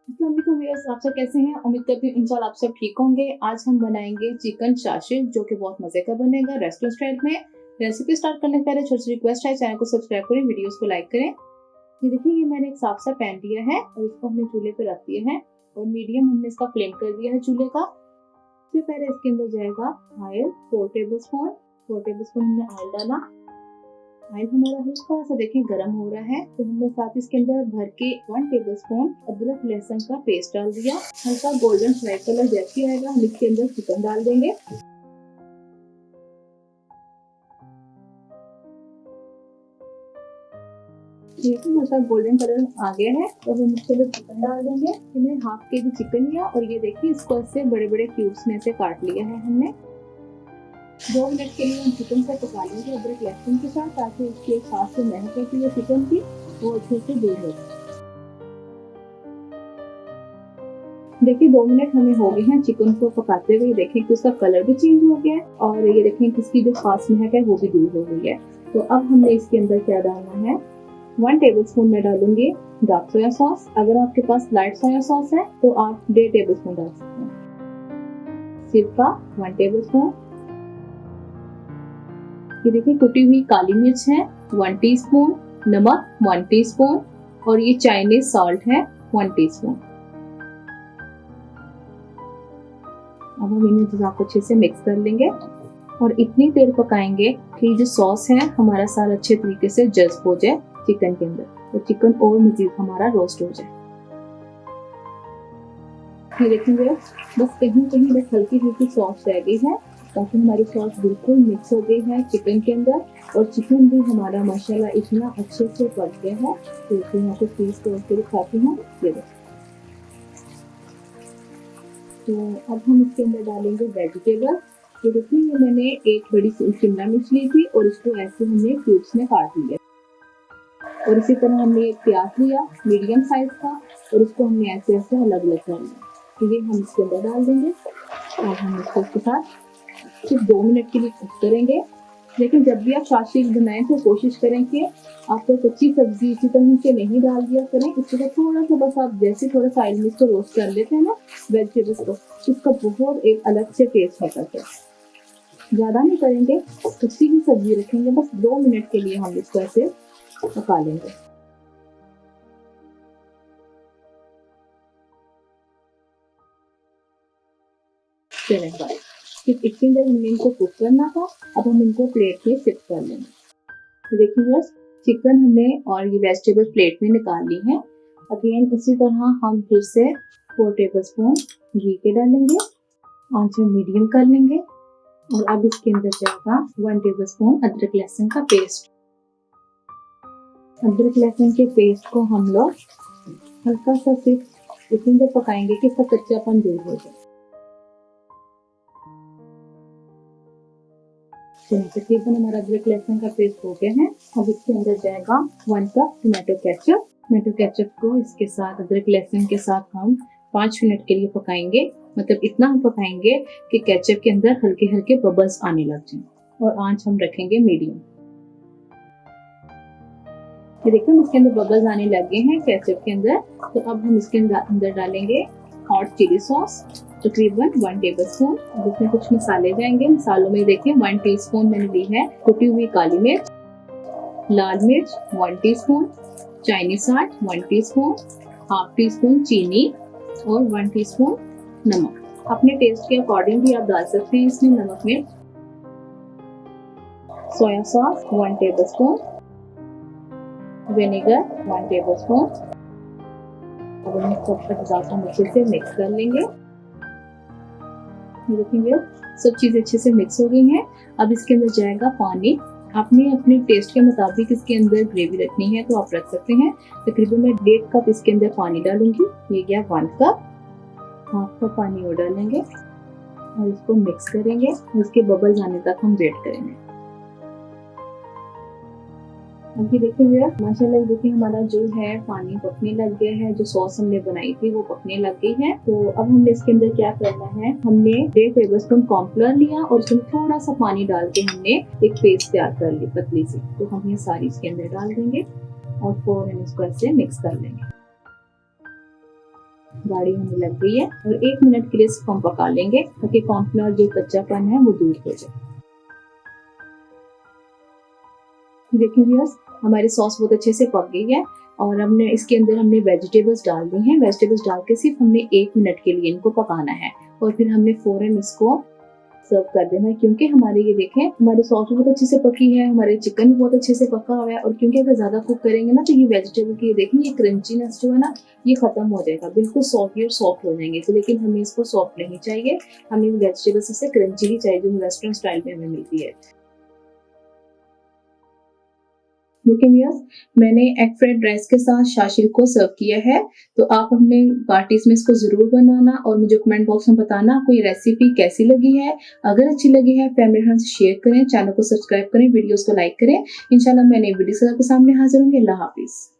अस्सलाम वालेकुम व्यूअर्स, आप सब कैसे हैं? उम्मीद करती हूँ इंशाल्लाह आप सब ठीक होंगे। आज हम बनाएंगे चिकन शाशिश जो कि बहुत मजे का बनेगा रेस्टोरेंट स्टाइल में। रेसिपी स्टार्ट करने से पहले छोटी सी रिक्वेस्ट है, चैनल को सब्सक्राइब करें, वीडियोस को लाइक करें। ये देखिए, ये मैंने एक साफ सा पैन लिया है और इसको हमने चूल्हे पे रख दिया है और मीडियम हमने इसका फ्लेम कर दिया है चूल्हे का। सबसे पहले इसके अंदर जाएगा ऑयल 4 टेबलस्पून। 4 टेबलस्पून हमने ऑयल डाला। ऑयल हमारा हल्का सा देखिए गर्म हो रहा है तो हमने साथ इसके अंदर भर के 1 टेबलस्पून अदरक लहसुन का पेस्ट डाल दिया। हल्का गोल्डन फ्राई कलर जैसे आएगा हम इसके अंदर चिकन डाल देंगे। देखिए हल्का गोल्डन कलर आ गया है तो हम इसके अंदर चिकन डाल देंगे। हमने हाफ के जी चिकन लिया और ये देखिए इसको ऐसे बड़े बड़े क्यूब्स में से काट लिया है हमने। 2 मिनट के लिए हम चिकन को पका लेंगे अदरक लहसुन के साथ, ताकि उसकी एक साथ से महक होती है चिकन की वो अच्छे से दूर हो। देखिए 2 मिनट हमें हो गए हैं चिकन को पकाते हुए। देखें कि उसका कलर भी चेंज हो गया है और ये देखें कि इसकी जो खास महक है वो भी दूर हो गई है। तो अब हमने इसके अंदर क्या डालना है, 1 टेबलस्पून में डालूंगी डार्क सोया सॉस। अगर आपके पास लाइट सोया सॉस है तो आप 1.5 टेबलस्पून डाल सकते हैं। सिरका 1 टेबलस्पून। ये देखिए कुटी हुई काली मिर्च है 1 टीस्पून, नमक 1 टीस्पून और ये चाइनीज सॉल्ट है 1 टीस्पून। अब हम इन चीज़ों को अच्छे से मिक्स कर लेंगे और इतनी देर पकाएंगे कि जो सॉस है हमारा सारा अच्छे तरीके से जज्ब हो जाए चिकन के अंदर और चिकन और मजीद हमारा रोस्ट हो जाए। ये देखेंगे बस कहीं कहीं बस हल्की हल्की सॉस रह गई है, ताकि हमारी सॉस बिल्कुल मिक्स हो गई है चिकन के अंदर और चिकन भी हमारा माशाल्लाह इतना अच्छे से पक गया है। तो यहाँ पे पीस तोड़ के दिखाती हूँ। ये देखो, तो अब हम इसके अंदर डालेंगे वेजिटेबल। ये देखिए ये मैंने एक बड़ी शिमला मिर्च ली थी और इसको ऐसे हमने क्यूब्स में काट लिया और इसी तरह हमने एक प्याज लिया मीडियम साइज का और इसको हमने ऐसे ऐसे अलग अलग कर लिया। तो ये हम इसके अंदर डाल देंगे और हम इसको इसके साथ सिर्फ 2 मिनट के लिए कुक करेंगे। लेकिन जब भी आप शाशिश बनाएं तो कोशिश करें कि आप कच्ची सब्जी इसी तरह से नहीं डाल दिया करें। इसके बाद थोड़ा सा बस आप जैसे थोड़ा साइड में इसको रोस्ट कर लेते हैं ना वेजिटेबल्स को, इसका बहुत एक अलग से टेस्ट होता है। ज़्यादा नहीं करेंगे, कच्ची ही सब्जी रखेंगे, बस 2 मिनट के लिए हम इसको ऐसे पका लेंगे। चलें बाय, सिर्फ इतनी देर हमने इनको कुक करना था। अब हम इनको प्लेट में शिफ्ट कर लेंगे। तो देखिए बस चिकन हमने और ये वेजिटेबल प्लेट में निकाल ली है। अगेन इसी तरह हम फिर से 4 टेबलस्पून घी के डालेंगे, आंच मीडियम कर लेंगे और अब इसके अंदर जाएगा 1 टेबलस्पून अदरक लहसुन का पेस्ट। अदरक लहसुन के पेस्ट को हम लोग हल्का सा सिर्फ इतनी देर पकाएंगे कि इसका कच्चापन दूर हो जाए। तकरीबन हमारा अदरक लहसुन का पेस्ट हो गया है। अब इसके अंदर जाएगा 1 cup tomato ketchup. Tomato ketchup को इसके साथ अदरक लहसुन के साथ हम 5 मिनट के लिए पकाएंगे। मतलब इतना हम पकाएंगे कि केचप के अंदर हल्के हल्के बबल्स आने लग जाएं और आंच हम रखेंगे मीडियम। ये देखिए इसके अंदर बबल्स आने लग गए हैं केचप के अंदर। तो अब हम इसके अंदर डालेंगे हॉट चिली सॉस तकरीबन 1 टेबलस्पून। जिसमें कुछ मसाले जाएंगे। मसालों में देखिए 1 टीस्पून मैंने ली है कुटी हुई काली मिर्च, लाल मिर्च 1 teaspoon, Chinese salt 1 teaspoon, half tea spoon चीनी और 1 टीस्पून नमक। अपने टेस्ट के अकॉर्डिंग भी आप डाल सकते हैं इसमें नमक में। Soya sauce 1 tablespoon, vinegar 1 tablespoon. अब हम सब अच्छे से मिक्स कर लेंगे। देखेंगे सब चीज़ें अच्छे से मिक्स हो गई हैं। अब इसके अंदर जाएगा पानी। आपने अपने टेस्ट के मुताबिक इसके अंदर ग्रेवी रखनी है तो आप रख सकते हैं। तकरीबन मैं 1.5 कप इसके अंदर पानी डालूंगी। ये गया 1 कप। हाफ कप पानी और डालेंगे और इसको मिक्स करेंगे। इसके बबल्स आने तक हम वेट करेंगे। अभी देखिए माशाल्लाह देखिए हमारा जो है पानी पकने लग गया है। जो सॉस हमने बनाई थी वो पकने लग गई है। तो अब हमने इसके अंदर क्या करना है, हमने 1.5 टेबलस्पून कॉर्नफ्लोर लिया और उसमें थोड़ा सा पानी डाल के हमने एक पेस्ट तैयार कर ली पतली सी। तो हम ये सारी इसके अंदर डाल देंगे और फौरन इसको ऐसे मिक्स कर लेंगे। गाढ़ी होने लग गई है और 1 मिनट के लिए इसको हम पका लेंगे ताकि कॉर्नफ्लोर जो कच्चापन है वो दूर हो जाए। देखिए व्यूअर्स, हमारी सॉस बहुत अच्छे से पक गई है और हमने इसके अंदर वेजिटेबल्स डाल दी हैं। वेजिटेबल्स डाल के सिर्फ हमने 1 मिनट के लिए इनको पकाना है और फिर हमने फौरन इसको सर्व कर देना है, क्योंकि हमारे ये देखें हमारी सॉस बहुत अच्छे से पकी है, हमारे चिकन भी बहुत अच्छे से पका हुआ है। और क्योंकि अगर ज़्यादा कुक करेंगे ना तो ये वेजिटेबल की देखें ये क्रंचीनेस जो है ना ये खत्म हो जाएगा, बिल्कुल सॉफ्ट और सॉफ्ट हो जाएंगे। तो लेकिन हमें इसको सॉफ्ट नहीं चाहिए, हमें वेजिटेबल्स इससे क्रंची ही चाहिए जो रेस्टोरेंट स्टाइल में हमें मिलती है। देखिए व्यूअर्स, मैंने एग फ्राइड राइस के साथ शाशिल को सर्व किया है। तो आप अपने पार्टीज में इसको जरूर बनाना और मुझे कमेंट बॉक्स में बताना आपको ये रेसिपी कैसी लगी है। अगर अच्छी लगी है फैमिली फ्रेंड्स से शेयर करें, चैनल को सब्सक्राइब करें, वीडियोस को लाइक करें। इंशाल्लाह मैं नई वीडियो से आपके सामने हाजिर होंगे। अल्लाह हाफिज।